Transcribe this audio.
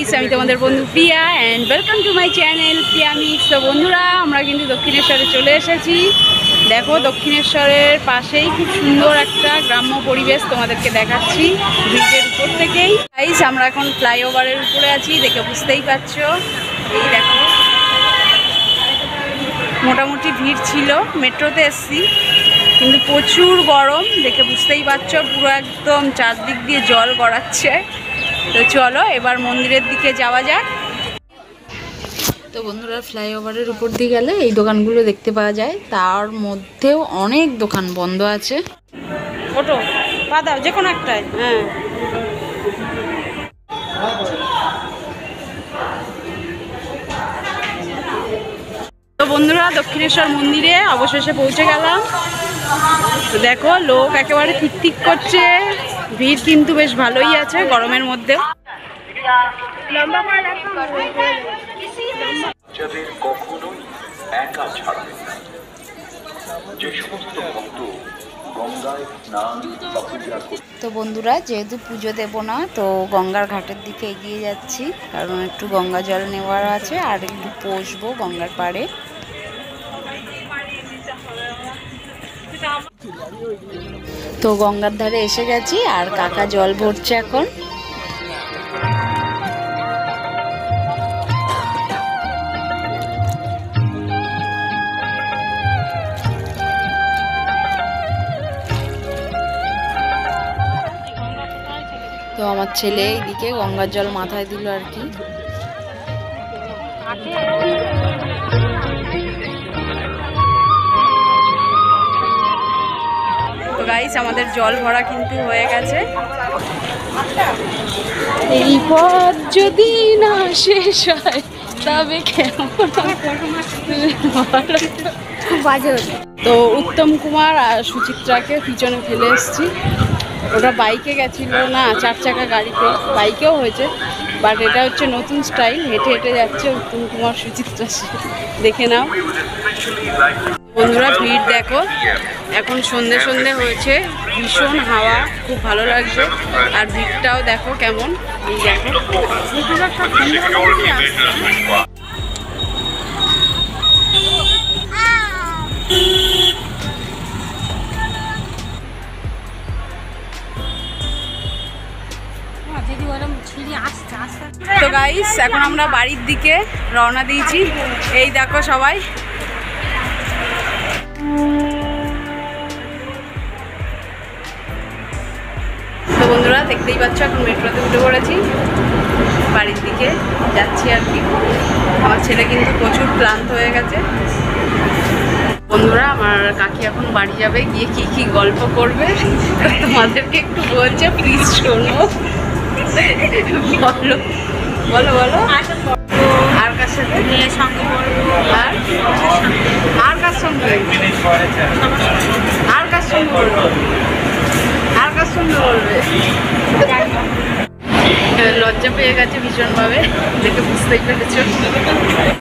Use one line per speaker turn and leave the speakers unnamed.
Guys, আমি তোমাদের বন্ধু Priya and welcome to my channel Priya mix. তো বন্ধুরা, আমরা কিন্তু দক্ষিণেশ্বরে চলে এসেছি। দেখো, দক্ষিণেশ্বরের পাশেই খুব সুন্দর একটা গ্রাম্য পরিবেশ তোমাদেরকে দেখাচ্ছি ব্রিজের উপর থেকেই। গাইস, আমরা এখন ফ্লাইওভারের উপরে আছি, দেখে বুঝতেই পারছো। এই দেখো, মোটামুটি ভিড় ছিল, মেট্রোতে এসছি কিন্তু প্রচুর গরম, দেখে বুঝতেই পারছো। পুরো একদম চারদিক দিয়ে জল গড়াচ্ছে। তো চলো এবার মন্দিরের দিকে যাওয়া যাক। তো বন্ধুরা, ফ্লাইওভারের উপর দিয়ে গেলে এই দোকানগুলো দেখতে পাওয়া যায়, তার মধ্যেও অনেক দোকান বন্ধ আছে। ফটো পা দাও যে কোনো একটাই। হ্যাঁ, তো বন্ধুরা, দক্ষিণেশ্বর মন্দিরে অবশেষে পৌঁছে গেলাম। তো দেখো, লোক একেবারে টিকটিক করছে, ভিড় কিন্তু বেশ ভালোই আছে গরমের মধ্যে। তো বন্ধুরা, যেহেতু পুজো দেব না, তো গঙ্গার ঘাটের দিকে এগিয়ে যাচ্ছি, কারণ একটু গঙ্গা জল নেওয়ার আছে আর একটু বসবো গঙ্গার পাড়ে। তো গঙ্গার ধারে এসে গেছি আর কাকা জল ভরছে এখন। তো আমার ছেলে এইদিকে গঙ্গার জল মাথায় দিল আর কি। তো গাইস, আমাদের জল ভরা কিন্তু হয়ে গেছে। এই পথ যদি না শেষ হয় তবে কেমন। তো উত্তম কুমার আর সুচিত্রাকে পিছনে ফেলে এসেছি। ওটা বাইকে গেছিল না, 4 চাকা গাড়িতে, বাইকেও হয়েছে, বাট এটা হচ্ছে নতুন স্টাইল, হেঁটে হেঁটে যাচ্ছে উত্তম কুমার সুচিত্রা। দেখে নাও বন্ধুরা, ভিড় দেখো। এখন সন্ধে সন্ধে হয়েছে, ভীষণ হাওয়া, খুব ভালো লাগছে। আর ভিড়টাও দেখো কেমন, এই দেখো। তো গাইস, এখন আমরা বাড়ির দিকে রওনা দিয়েছি। এই দেখো সবাই। তো বন্ধুরা, দেখতেই পাচ্ছ, এখন মেট্রোতে উঠে পড়েছি, বাড়ির দিকে যাচ্ছি আর কি। আমার ছেলে কিন্তু প্রচুর ক্লান্ত হয়ে গেছে। বন্ধুরা, আমার কাকি এখন বাড়ি যাবে, গিয়ে কি কি গল্প করবে তোমাদেরকে একটু বলছে, প্লিজ শোনো। বলো বলো বলো। আর কার সাথে? সঙ্গে বলবো। আর কার সঙ্গে? আর কার সঙ্গে বলবো? আর কার সঙ্গে বলবে? লজ্জা পেয়ে গেছে ভীষণভাবে, দেখে বুঝতেই পেরেছো।